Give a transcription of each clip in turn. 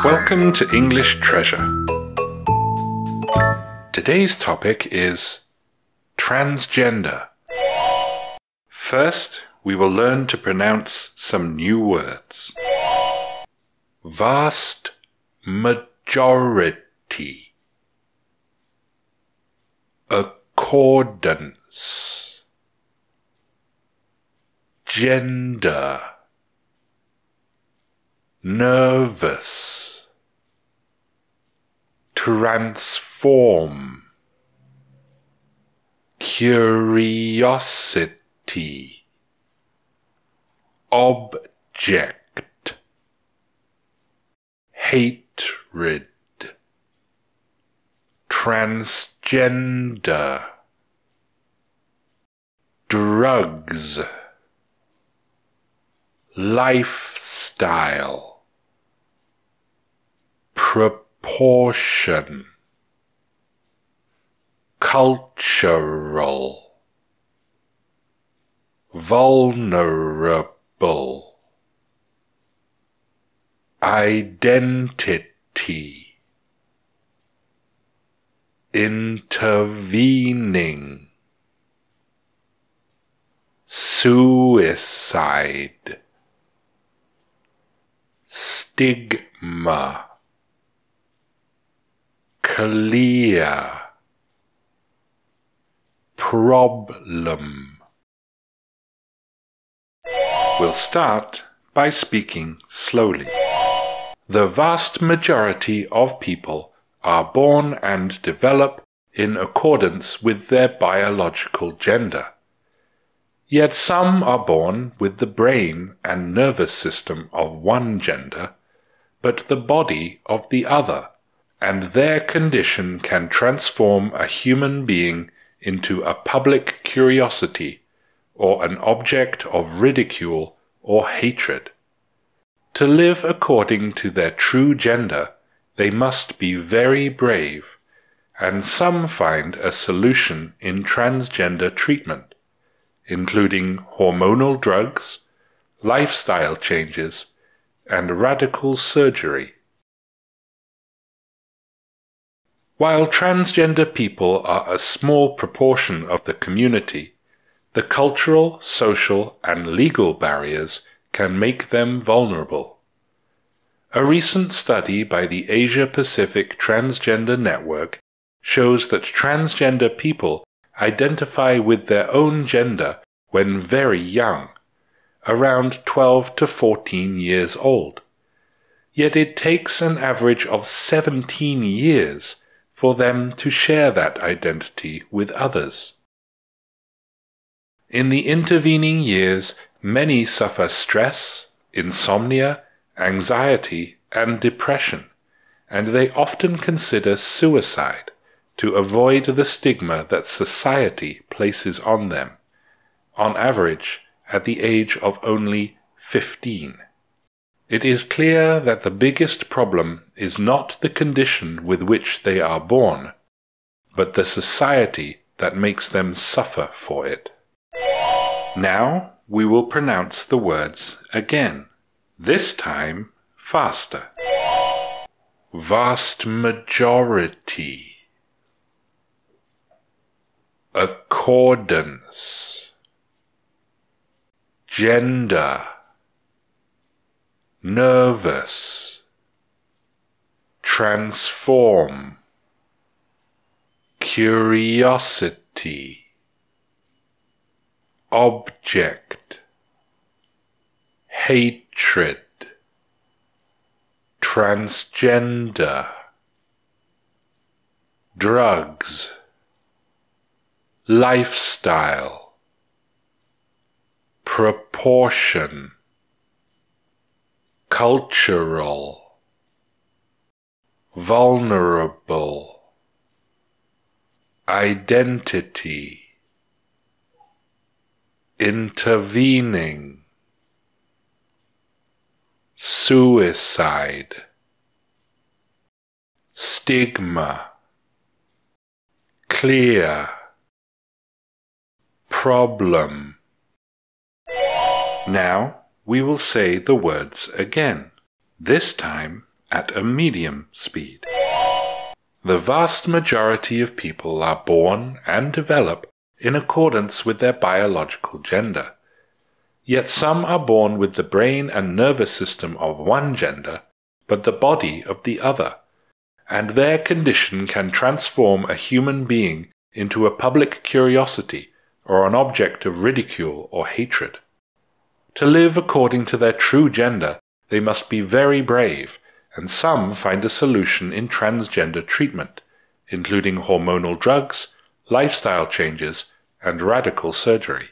Welcome to English Treasure. Today's topic is transgender. First, we will learn to pronounce some new words. Vast majority. Accordance. Gender. Nervous. Transform. Curiosity. Object. Hatred. Transgender. Drugs. Lifestyle. Proportion. Cultural. Vulnerable. Identity. Intervening. Suicide. Stigma. Clear. Problem. We'll start by speaking slowly. The vast majority of people are born and develop in accordance with their biological gender. Yet some are born with the brain and nervous system of one gender, but the body of the other, and their condition can transform a human being into a public curiosity or an object of ridicule or hatred. To live according to their true gender, they must be very brave, and some find a solution in transgender treatment, including hormonal drugs, lifestyle changes, and radical surgery. While transgender people are a small proportion of the community, the cultural, social, and legal barriers can make them vulnerable. A recent study by the Asia-Pacific Transgender Network shows that transgender people identify with their own gender when very young, around 12 to 14 years old. Yet it takes an average of 17 years for them to share that identity with others. In the intervening years, many suffer stress, insomnia, anxiety, and depression, and they often consider suicide to avoid the stigma that society places on them, on average at the age of only 15. It is clear that the biggest problem is not the condition with which they are born, but the society that makes them suffer for it. Now we will pronounce the words again, this time faster. Vast majority. Accordance. Gender. Nervous. Transform. Curiosity. Object. Hatred. Transgender. Drugs. Lifestyle. Proportion. Cultural. Vulnerable. Identity. Intervening. Suicide. Stigma. Clear. Problem. Now we will say the words again, this time at a medium speed. The vast majority of people are born and develop in accordance with their biological gender. Yet some are born with the brain and nervous system of one gender, but the body of the other, and their condition can transform a human being into a public curiosity or an object of ridicule or hatred. To live according to their true gender, they must be very brave, and some find a solution in transgender treatment, including hormonal drugs, lifestyle changes, and radical surgery.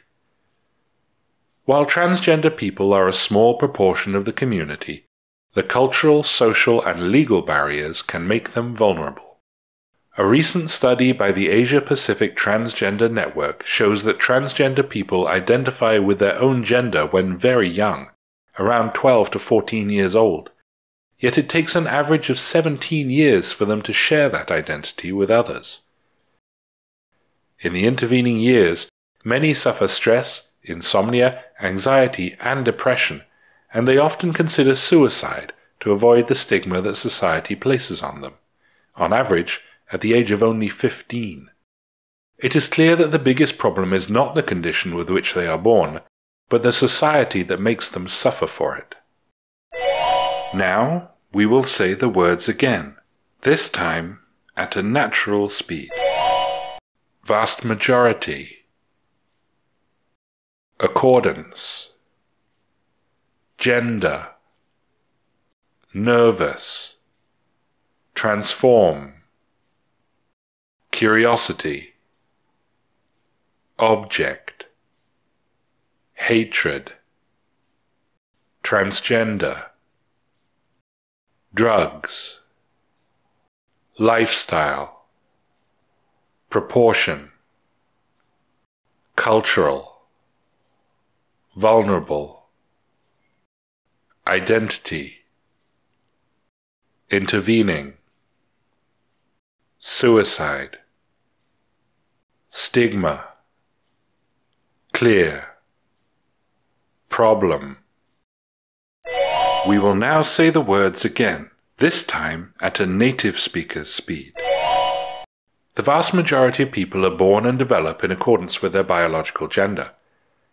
While transgender people are a small proportion of the community, the cultural, social, and legal barriers can make them vulnerable. A recent study by the Asia-Pacific Transgender Network shows that transgender people identify with their own gender when very young, around 12 to 14 years old, yet it takes an average of 17 years for them to share that identity with others. In the intervening years, many suffer stress, insomnia, anxiety, and depression, and they often consider suicide to avoid the stigma that society places on them, on average at the age of only 15. It is clear that the biggest problem is not the condition with which they are born, but the society that makes them suffer for it. Now we will say the words again, this time at a natural speed. Vast majority, accordance, gender, nervous, transform, curiosity, object, hatred, transgender, drugs, lifestyle, proportion, cultural, vulnerable, identity, intervening, suicide, stigma, clear, problem. We will now say the words again, this time at a native speaker's speed. The vast majority of people are born and develop in accordance with their biological gender.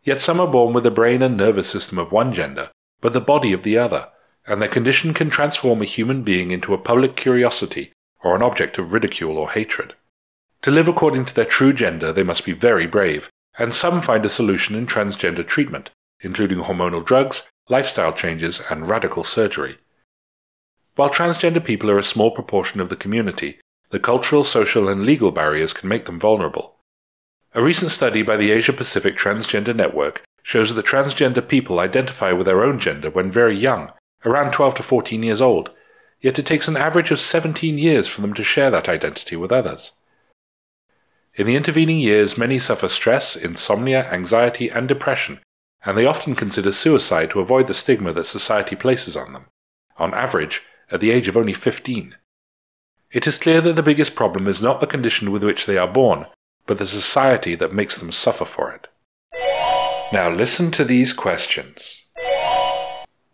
Yet some are born with the brain and nervous system of one gender, but the body of the other, and their condition can transform a human being into a public curiosity or an object of ridicule or hatred. To live according to their true gender, they must be very brave, and some find a solution in transgender treatment, including hormonal drugs, lifestyle changes, and radical surgery. While transgender people are a small proportion of the community, the cultural, social, and legal barriers can make them vulnerable. A recent study by the Asia-Pacific Transgender Network shows that transgender people identify with their own gender when very young, around 12 to 14 years old, yet it takes an average of 17 years for them to share that identity with others. In the intervening years, many suffer stress, insomnia, anxiety, and depression, and they often consider suicide to avoid the stigma that society places on them, on average at the age of only 15. It is clear that the biggest problem is not the condition with which they are born, but the society that makes them suffer for it. Now listen to these questions.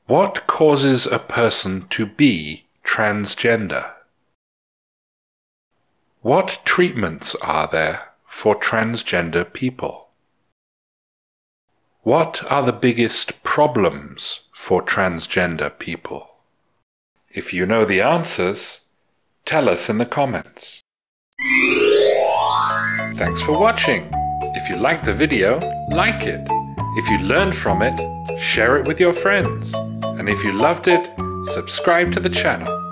What causes a person to be transgender? What treatments are there for transgender people? What are the biggest problems for transgender people? If you know the answers, tell us in the comments. Thanks for watching. If you liked the video, like it. If you learned from it, share it with your friends. And if you loved it, subscribe to the channel.